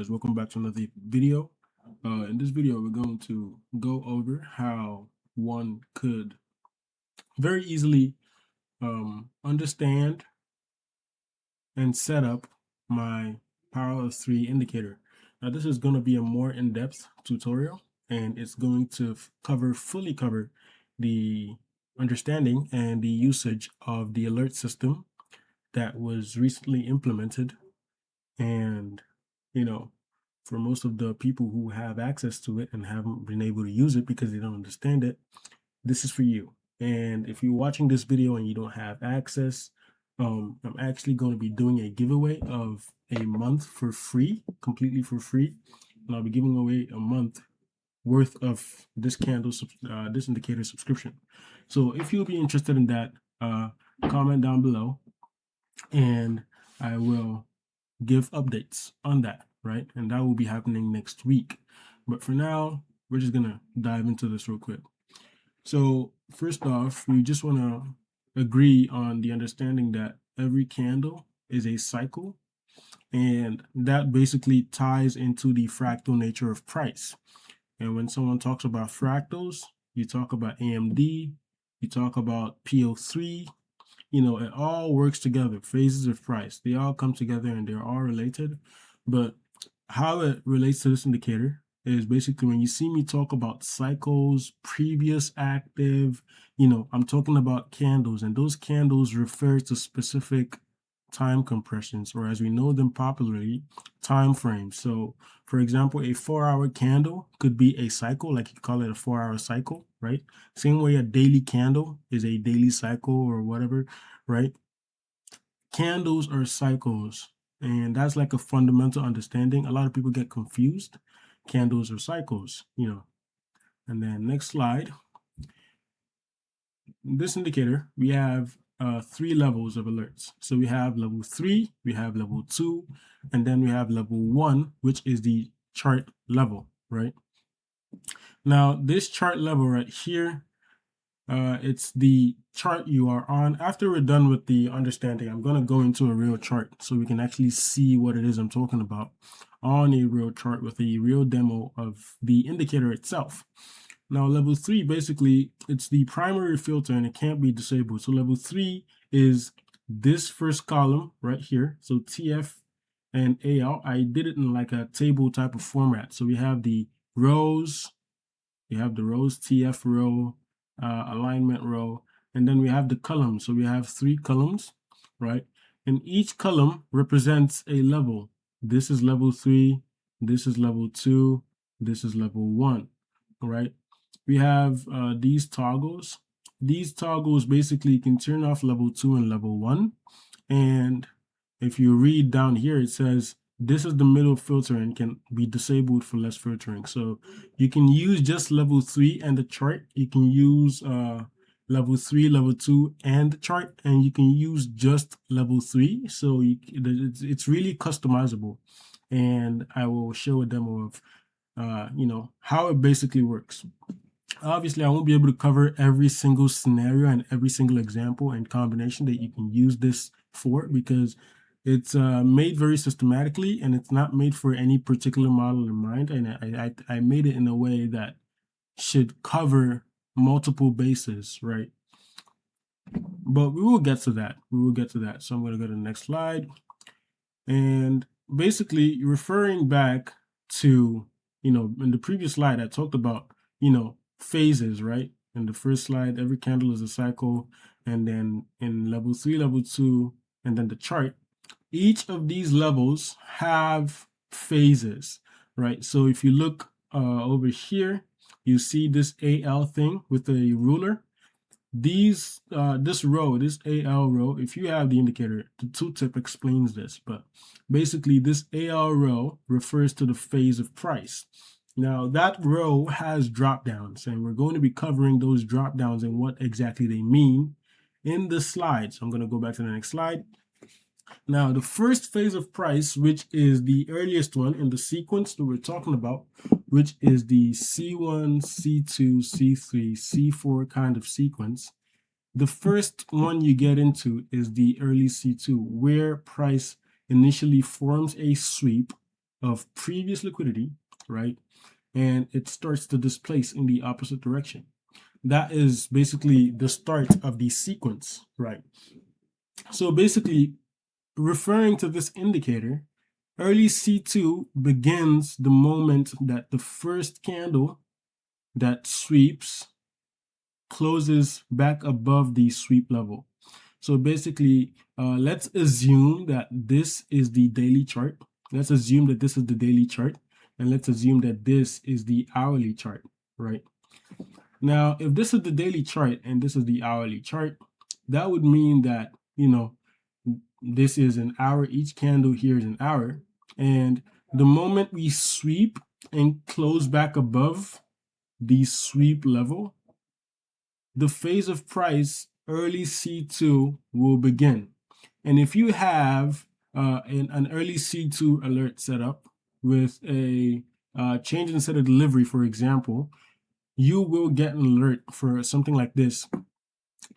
guys, welcome back to another video. In this video, we're going to go over how one could very easily understand and set up my PO3 indicator. Now, this is going to be a more in-depth tutorial, and it's going to fully cover the understanding and the usage of the alert system that was recently implemented. And for most of the people who have access to it and haven't been able to use it because they don't understand it, this is for you. And if you're watching this video and you don't have access, I'm actually going to be doing a giveaway of a month for free, completely for free. And I'll be giving away a month worth of this this indicator subscription. So if you'll be interested in that, comment down below and I will give updates on that, right? And that will be happening next week. But for now, we're just gonna dive into this real quick. So first off, we just want to agree on the understanding that every candle is a cycle, and that basically ties into the fractal nature of price. And when someone talks about fractals, you talk about AMD, you talk about PO3, it all works together. Phases of price, they all come together and they're all related. But how it relates to this indicator is basically when you see me talk about cycles, previous active, I'm talking about candles, and those candles refer to specific time compressions, or as we know them popularly, time frames. So for example, a 4-hour candle could be a cycle, like you call it a 4-hour cycle, right? Same way a daily candle is a daily cycle or whatever, right? Candles are cycles, and that's like a fundamental understanding. A lot of people get confused. Candles are cycles, And then next slide. This indicator, we have 3 levels of alerts. So we have level 3, we have level 2, and then we have level 1, which is the chart level, right? Now, this chart level right here, it's the chart you are on. After we're done with the understanding, I'm going to go into a real chart so we can actually see what it is I'm talking about on a real chart with a real demo of the indicator itself. Now, level 3, basically, it's the primary filter and it can't be disabled. So level 3 is this first column right here. So TF and AL, I did it in like a table type of format. So we have the rows, TF row, alignment row, and then we have the columns. So we have 3 columns, right? And each column represents a level. This is level 3, this is level 2, this is level 1, right? We have these toggles. These toggles basically can turn off level 2 and level 1. And if you read down here, it says this is the middle filter and can be disabled for less filtering. So you can use just level 3 and the chart. You can use level 3, level 2, and the chart, and you can use just level 3. So it's really customizable. And I will show a demo of how it basically works. Obviously, I won't be able to cover every single scenario and every single example and combination that you can use this for, because it's made very systematically and it's not made for any particular model in mind. And I made it in a way that should cover multiple bases, right? But we will get to that. So I'm going to go to the next slide. And basically, referring back to, in the previous slide, I talked about, phases, right? In the first slide, every candle is a cycle, and then in level 3, level 2, and then the chart, each of these levels have phases, right? So if you look over here, you see this AL thing with a ruler. This row, this AL row, if you have the indicator, the tooltip explains this, but basically this AL row refers to the phase of price. Now that row has drop downs, and we're going to be covering those drop downs and what exactly they mean in the slide. So I'm going to go back to the next slide. Now the first phase of price, which is the earliest one in the sequence that we're talking about, which is the C1, C2, C3, C4 kind of sequence. The first one you get into is the early C2, where price initially forms a sweep, of previous liquidity, right? And it starts to displace in the opposite direction. That is basically the start of the sequence, right? So basically, referring to this indicator, early C2 begins the moment that the first candle that sweeps closes back above the sweep level. So basically, let's assume that this is the daily chart. Let's assume that this is the daily chart, and let's assume that this is the hourly chart, right? Now, if this is the daily chart and this is the hourly chart, that would mean that, this is an hour, each candle here is an hour, and the moment we sweep and close back above the sweep level, the phase of price early C2 will begin. And if you have an early C2 alert set up with a change in set of delivery, for example, you will get an alert for something like this,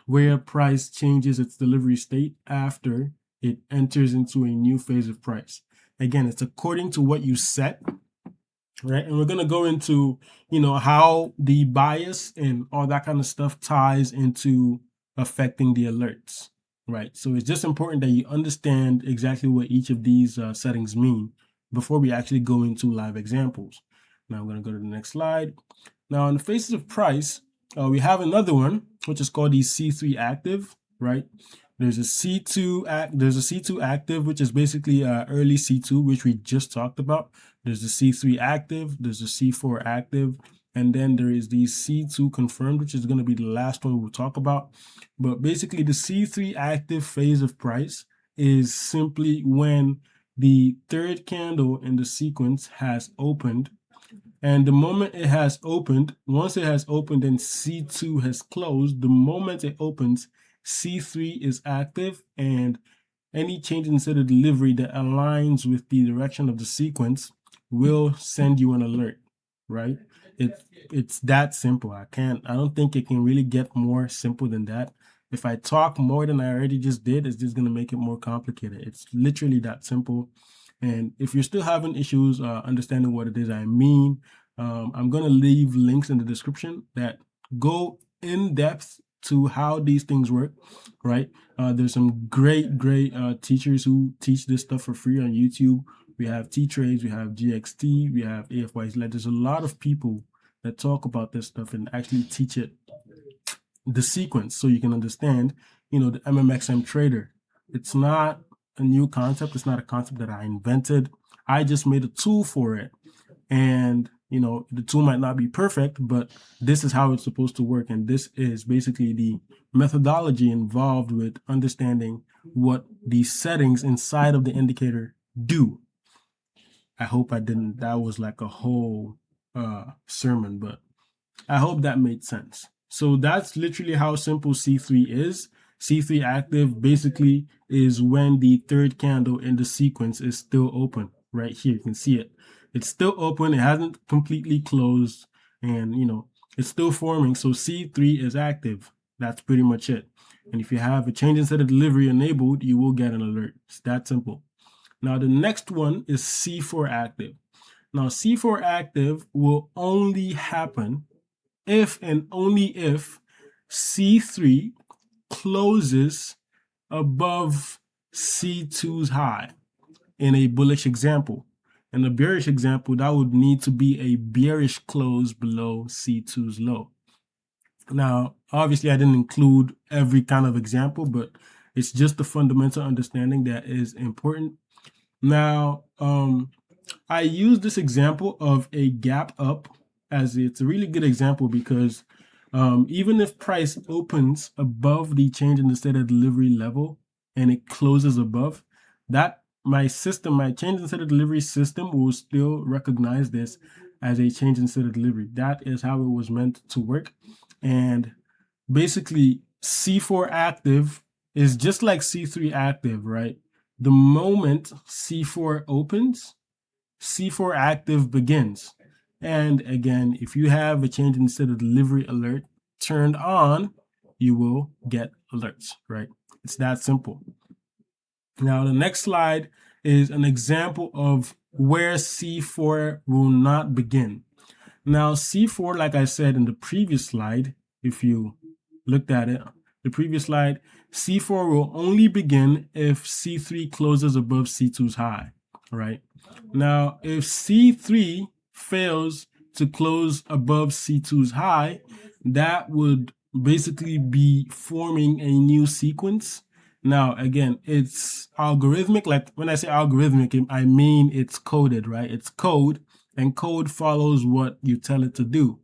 where price changes its delivery state after it enters into a new phase of price. Again, it's according to what you set, right? And we're going to go into, how the bias and all that kind of stuff ties into affecting the alerts, right? So it's just important that you understand exactly what each of these settings mean before we actually go into live examples. Now I'm going to go to the next slide. Now, in the phases of price, we have another one, which is called the C3 active, right? There's a C2 active, which is basically early C2, which we just talked about. There's the C3 active, there's the C4 active, and then there is the C2 confirmed, which is going to be the last one we'll talk about. But basically, the C3 active phase of price is simply when the third candle in the sequence has opened. And the moment it has opened, once it has opened and C2 has closed, the moment it opens, C3 is active, and any change in set of delivery that aligns with the direction of the sequence will send you an alert, right? It's that simple. I don't think it can really get more simple than that. If I talk more than I already just did, it's just going to make it more complicated. It's literally that simple. And if you're still having issues understanding what it is I mean, I'm going to leave links in the description that go in depth to how these things work, right? There's some great teachers who teach this stuff for free on YouTube. We have TTrades, we have GXT, we have AFYZ. There's a lot of people that talk about this stuff and actually teach it, the sequence, so you can understand, the MMXM trader. It's not a new concept. It's not a concept that I invented. I just made a tool for it. And, the tool might not be perfect, but this is how it's supposed to work. And this is basically the methodology involved with understanding what the settings inside of the indicator do. I hope I didn't, that was like a whole sermon, but I hope that made sense. So that's literally how simple C3 is. C3 active basically is when the third candle in the sequence is still open. Right here, you can see it. It's still open. It hasn't completely closed, and it's still forming. So C3 is active. That's pretty much it. And if you have a change in set of delivery enabled, you will get an alert. It's that simple. Now the next one is C4 active. Now C4 active will only happen if and only if C3 closes above C2's high in a bullish example. In a bearish example, that would need to be a bearish close below C2's low. Now, obviously, I didn't include every kind of example, but it's just the fundamental understanding that is important. Now, I use this example of a gap up as it's a really good example because even if price opens above the change in the state of delivery level and it closes above, that my change in state of delivery system will still recognize this as a change in state of delivery. That is how it was meant to work. And basically, C4 active is just like C3 active, right? The moment C4 opens, C4 active begins. And again, if you have a change in state of delivery alert turned on, you will get alerts, right? It's that simple. Now, the next slide is an example of where C4 will not begin. Now, C4, like I said in the previous slide, if you looked at it, the previous slide, C4 will only begin if C3 closes above C2's high, right? Now, if C3 fails to close above C2's high, that would basically be forming a new sequence. Now, again, it's algorithmic. Like when I say algorithmic, I mean it's coded, right? It's code, and code follows what you tell it to do.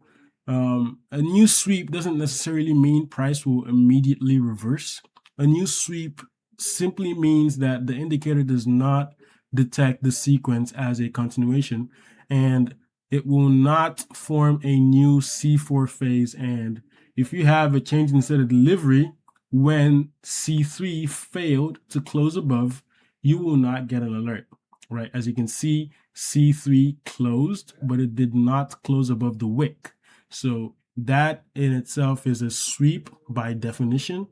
A new sweep doesn't necessarily mean price will immediately reverse. A new sweep simply means that the indicator does not detect the sequence as a continuation, and it will not form a new C4 phase. And if you have a change in set of delivery when C3 failed to close above, you will not get an alert, right? As you can see, C3 closed, but it did not close above the wick. So that in itself is a sweep by definition.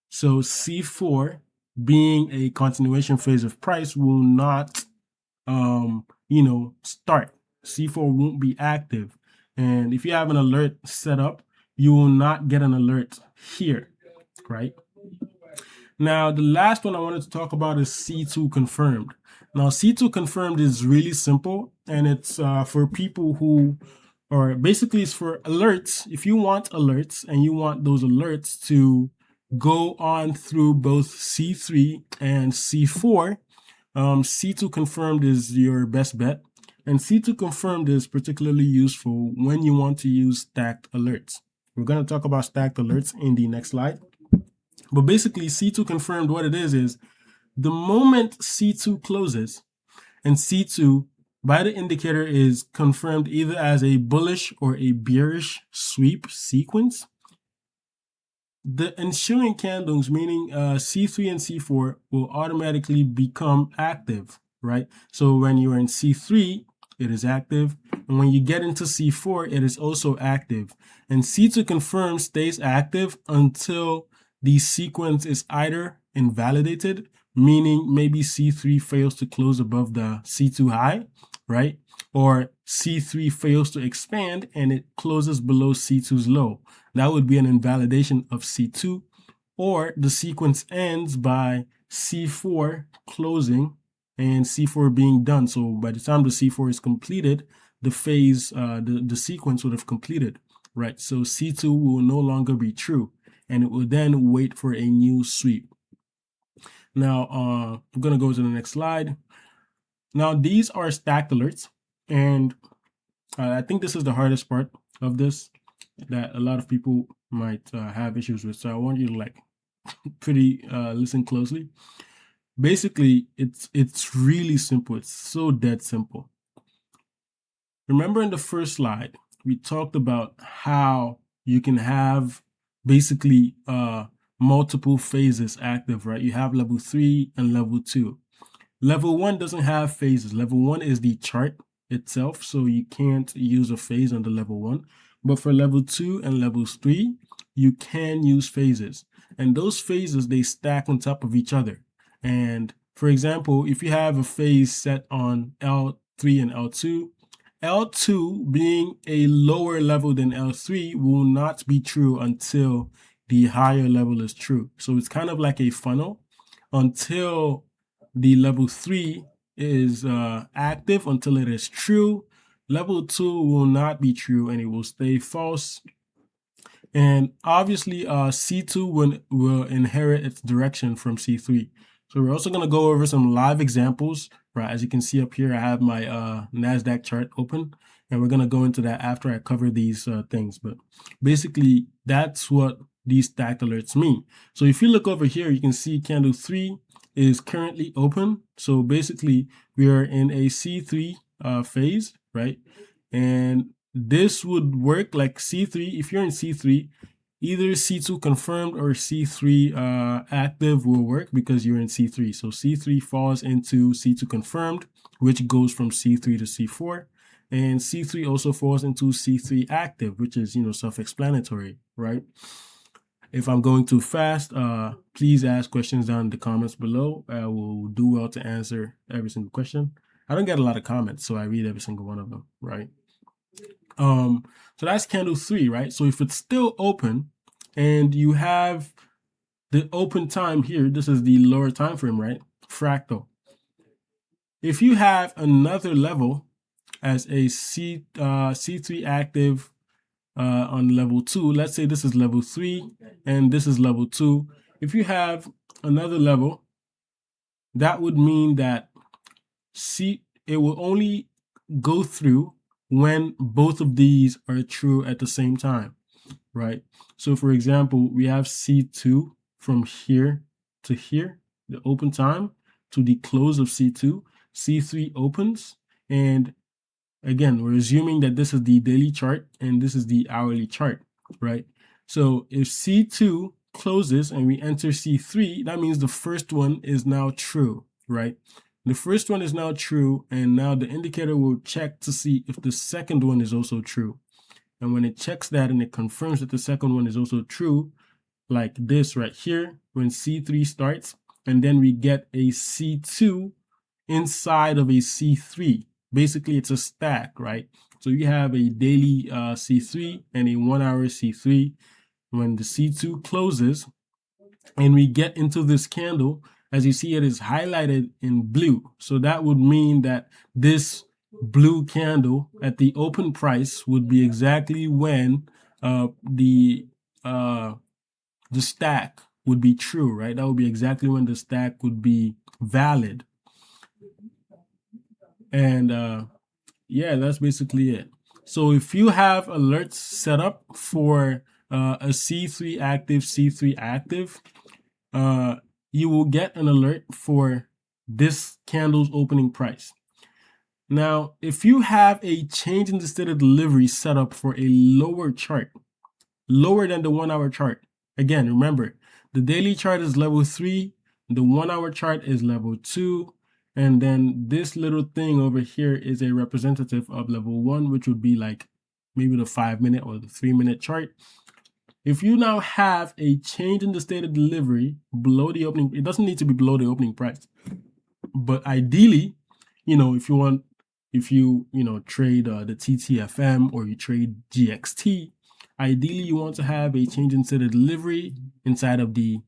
So C4 being a continuation phase of price will not, start. C4 won't be active. And if you have an alert set up, you will not get an alert here, right? Now, the last one I wanted to talk about is C2 confirmed. Now, C2 confirmed is really simple, and it's for people who, or basically it's for alerts. If you want alerts and you want those alerts to go on through both C3 and C4, C2 confirmed is your best bet. And C2 confirmed is particularly useful when you want to use stacked alerts. We're going to talk about stacked alerts in the next slide. But basically, C2 confirmed, what it is the moment C2 closes and C2 by the indicator is confirmed either as a bullish or a bearish sweep sequence, the ensuing candles, meaning C3 and C4, will automatically become active, right? So when you're in C3, it is active. And when you get into C4, it is also active. And C2 confirm stays active until the sequence is either invalidated, meaning maybe C3 fails to close above the C2 high, right? Or C3 fails to expand and it closes below C2's low. That would be an invalidation of C2, or the sequence ends by C4 closing and C4 being done. So by the time the C4 is completed, the phase, the sequence would have completed, right? So C2 will no longer be true, and it will then wait for a new sweep. Now, I'm going to go to the next slide. Now, these are stacked alerts, and I think this is the hardest part of this that a lot of people might have issues with. So I want you to listen closely. Basically, it's really simple. It's so dead simple. Remember in the first slide, we talked about how you can have basically multiple phases active, right? You have level 3 and level 2. Level 1 doesn't have phases. Level 1 is the chart itself, so you can't use a phase under level 1. But for level 2 and level 3, you can use phases. And those phases, they stack on top of each other. And for example, if you have a phase set on L3 and L2, L2 being a lower level than L3 will not be true until the higher level is true. So it's kind of like a funnel until the level 3 is active, until it is true. Level 2 will not be true and it will stay false. And obviously C2 will inherit its direction from C3. So we're also going to go over some live examples, right? As you can see up here, I have my NASDAQ chart open, and we're going to go into that after I cover these things. But basically, that's what these stacked alerts mean. So if you look over here, you can see candle 3 is currently open. So basically, we are in a C3 phase, right? And this would work like C3. If you're in C3, either C2 confirmed or C3 active will work because you're in C3. So C3 falls into C2 confirmed, which goes from C3 to C4. And C3 also falls into C3 active, which is, self-explanatory, right? If I'm going too fast, please ask questions down in the comments below. I will do well to answer every single question. I don't get a lot of comments, so I read every single one of them, right? So that's candle 3, right? So if it's still open and you have the open time here, this is the lower time frame, right? Fractal. If you have another level as a C3 active on level 2, let's say this is level 3 and this is level 2. If you have another level, that would mean that it will only go through when both of these are true at the same time, right? So for example, we have C2 from here to here, the open time to the close of C2, C3 opens, and again, we're assuming that this is the daily chart and this is the hourly chart, right? So if C2 closes and we enter C3, that means the first one is now true, right? The first one is now true, and now the indicator will check to see if the second one is also true. And when it checks that and it confirms that the second one is also true, like this right here, when C3 starts, and then we get a C2 inside of a C3. Basically, it's a stack, right? So you have a daily C3 and a 1 hour C3. When the C2 closes and we get into this candle, as you see, it is highlighted in blue. So that would mean that this blue candle at the open price would be exactly when the stack would be true, right? That would be exactly when the stack would be valid. And yeah, that's basically it. So if you have alerts set up for a C3 active, you will get an alert for this candle's opening price. Now, if you have a change in the state of delivery set up for a lower chart, lower than the 1 hour chart, again, remember, the daily chart is level 3, the 1 hour chart is level 2, and then this little thing over here is a representative of level 1, which would be like maybe the 5-minute or the 3-minute chart. If you now have a change in the state of delivery below the opening, it doesn't need to be below the opening price, but ideally, if you trade the TTFM or you trade GXT, ideally you want to have a change in state of delivery inside of the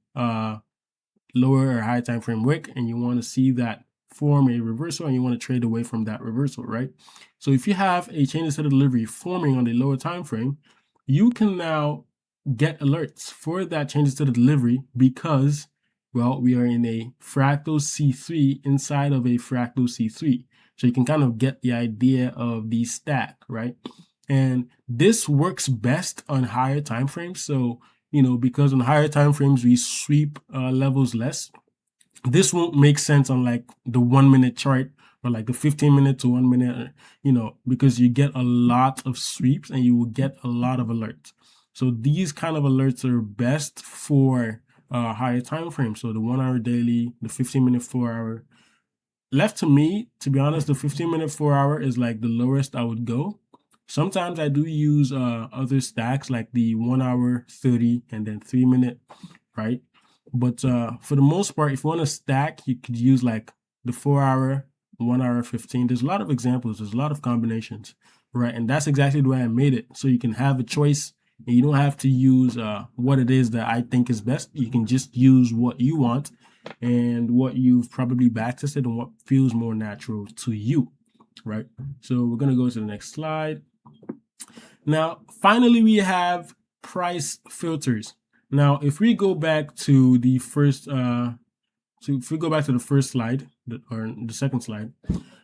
lower or high time frame wick, and you want to see that form a reversal and you want to trade away from that reversal, right? So if you have a change in state of delivery forming on the lower time frame, you can now get alerts for that change in state of delivery because, well, we are in a fractal C3 inside of a fractal C3. So you can kind of get the idea of the stack, right? And this works best on higher time frames. So, because on higher time frames, we sweep levels less. This won't make sense on like the 1 minute chart or like the 15-minute to 1 minute, because you get a lot of sweeps and you will get a lot of alerts. So these kind of alerts are best for higher time frames. So the 1 hour daily, the 15-minute, 4 hour. Left to me, to be honest, the 15-minute, 4 hour is like the lowest I would go. Sometimes I do use other stacks like the 1 hour, 30, and then 3-minute, right? But for the most part, if you want to stack, you could use like the 4 hour, 1 hour, 15. There's a lot of examples. There's a lot of combinations, right? And that's exactly the way I made it. So you can have a choice and you don't have to use what it is that I think is best. You can just use what you want and what you've probably backtested and what feels more natural to you, right? So we're going to go to the next slide. Now, finally, we have price filters. Now, if we go back to the first, slide, or the second slide,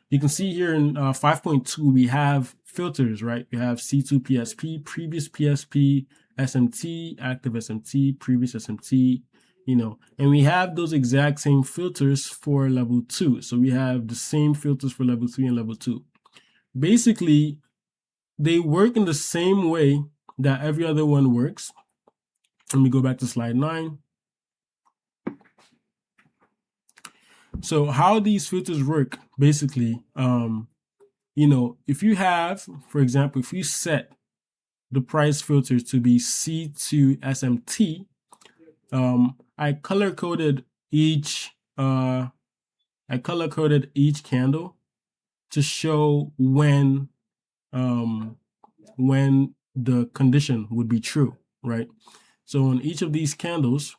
you can see here in 5.2, we have filters, right? We have C2 PSP, previous PSP, SMT, active SMT, previous SMT, and we have those exact same filters for level 2. So we have the same filters for level 3 and level 2. Basically, they work in the same way that every other one works. Let me go back to slide 9. So how these filters work, basically, if you have, for example, if you set the price filters to be C2 SMT, I color coded each candle to show when the condition would be true, right? So on each of these candles,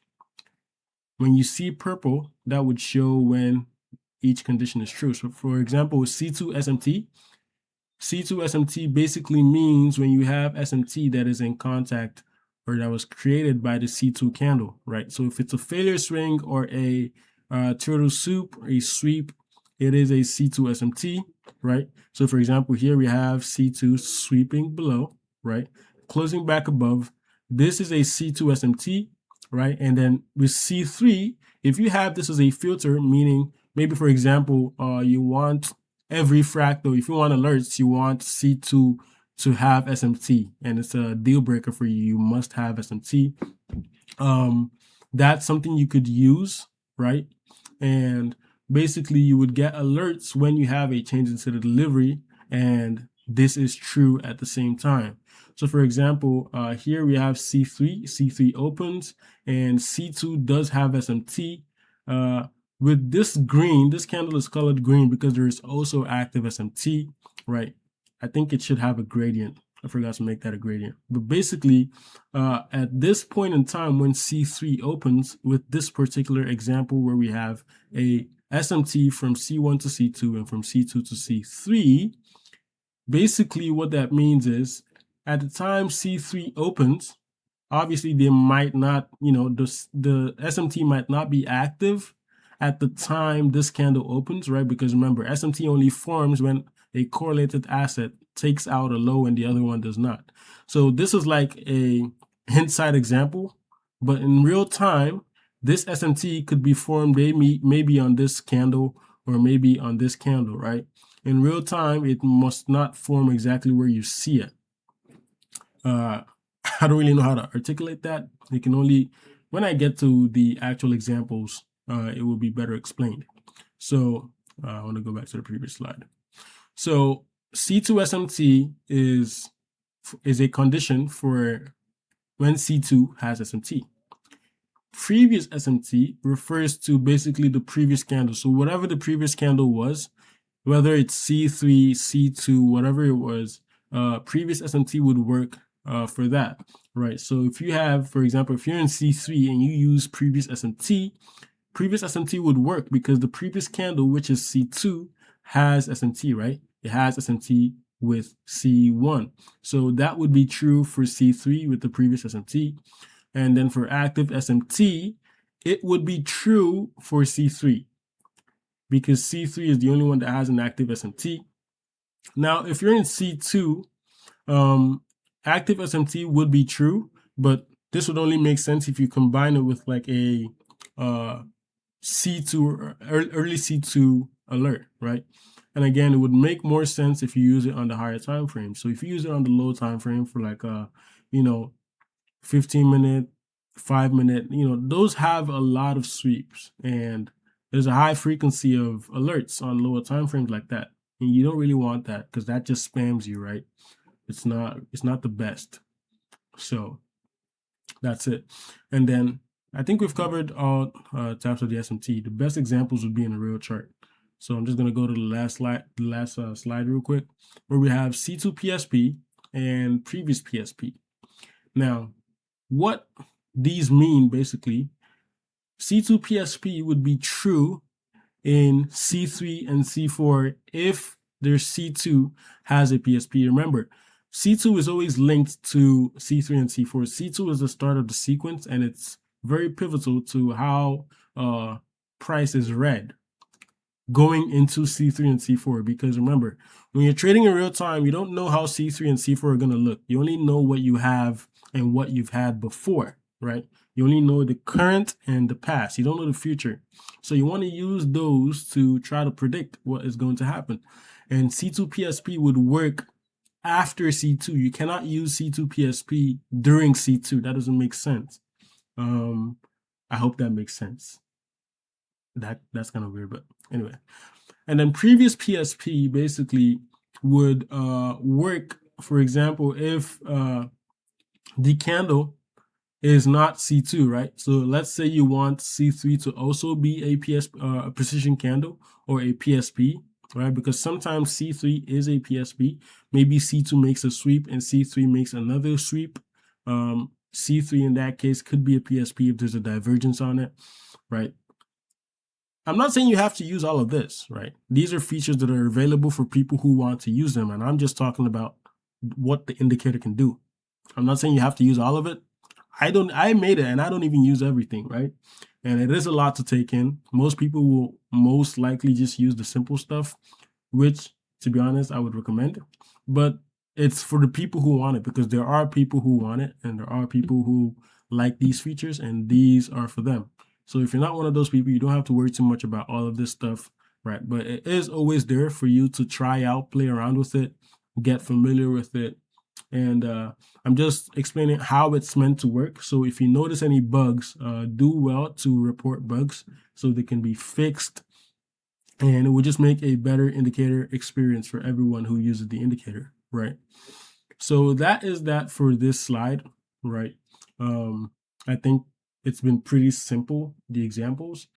when you see purple, that would show when each condition is true. So for example, C2 SMT, C2 SMT basically means when you have SMT that is in contact or that was created by the C2 candle, right? So if it's a failure swing or a turtle soup, a sweep, it is a C2 SMT, right? So for example, here we have C2 sweeping below, right? Closing back above. This is a C2 SMT, right? And then with C3, if you have this as a filter, meaning maybe, for example, you want every fractal, if you want alerts, you want C2 to have SMT, and it's a deal breaker for you. You must have SMT. That's something you could use, right? And basically, you would get alerts when you have a change into the delivery, and this is true at the same time. So for example, here we have C3, C3 opens, and C2 does have SMT. With this green, this candle is colored green because there is also active SMT, right? I think it should have a gradient. I forgot to make that a gradient. But basically, at this point in time, when C3 opens, with this particular example where we have a SMT from C1 to C2 and from C2 to C3, basically what that means is at the time C3 opens, obviously they might not, the SMT might not be active at the time this candle opens, right? Because remember, SMT only forms when a correlated asset takes out a low and the other one does not. So this is like a inside example, but in real time, this SMT could be formed maybe on this candle or maybe on this candle, right? In real time, it must not form exactly where you see it. I don't really know how to articulate that. It can only, when I get to the actual examples, it will be better explained. So I want to go back to the previous slide. So C2 SMT is a condition for when C2 has SMT. Previous SMT refers to basically the previous candle. So whatever the previous candle was, whether it's C3, C2, whatever it was, previous SMT would work for that, right? So if you have, for example, if you're in C3 and you use previous SMT would work because the previous candle, which is C2, has SMT, right? It has SMT with C1. So that would be true for C3 with the previous SMT. And then for active SMT, it would be true for C3 because C3 is the only one that has an active SMT. Now, if you're in C2, active SMT would be true, but this would only make sense if you combine it with like a C2, early C2 alert, right? And again, it would make more sense if you use it on the higher time frame. So if you use it on the low time frame for like 15-minute, 5-minute, those have a lot of sweeps, and there's a high frequency of alerts on lower time frames like that. And you don't really want that because that just spams you, right? It's not the best. So that's it. And then I think we've covered all types of the SMT. The best examples would be in a real chart. So I'm just going to go to the last slide real quick, where we have C2 PSP and previous PSP. Now, what these mean basically, C2 PSP would be true in C3 and C4 if their C2 has a PSP. Remember, C2 is always linked to C3 and C4. C2 is the start of the sequence, and it's very pivotal to how price is read going into C3 and C4. Because remember, when you're trading in real time, you don't know how C3 and C4 are going to look. You only know what you have and what you've had before, right? You only know the current and the past. You don't know the future. So you want to use those to try to predict what is going to happen. And C2 PSP would work after C2. You cannot use C2 PSP during C2. That doesn't make sense. I hope that makes sense. That's kind of weird, but anyway. And then previous PSP basically would work, for example, if the candle is not C2, right? So let's say you want C3 to also be a precision candle or a PSP. right? Because sometimes C3 is a PSP. Maybe C2 makes a sweep and C3 makes another sweep. C3 in that case could be a PSP if there's a divergence on it, right? I'm not saying you have to use all of this, right? These are features that are available for people who want to use them, and I'm just talking about what the indicator can do. I'm not saying you have to use all of it. I made it and I don't even use everything, right? And it is a lot to take in. Most people will most likely just use the simple stuff, which, to be honest, I would recommend. But it's for the people who want it, because there are people who want it and there are people who like these features, and these are for them. So if you're not one of those people, you don't have to worry too much about all of this stuff, right? But it is always there for you to try out, play around with it, get familiar with it. And I'm just explaining how it's meant to work. So if you notice any bugs, do well to report bugs so they can be fixed, and it will just make a better indicator experience for everyone who uses the indicator, right? So that is that for this slide, right? I think it's been pretty simple, the examples.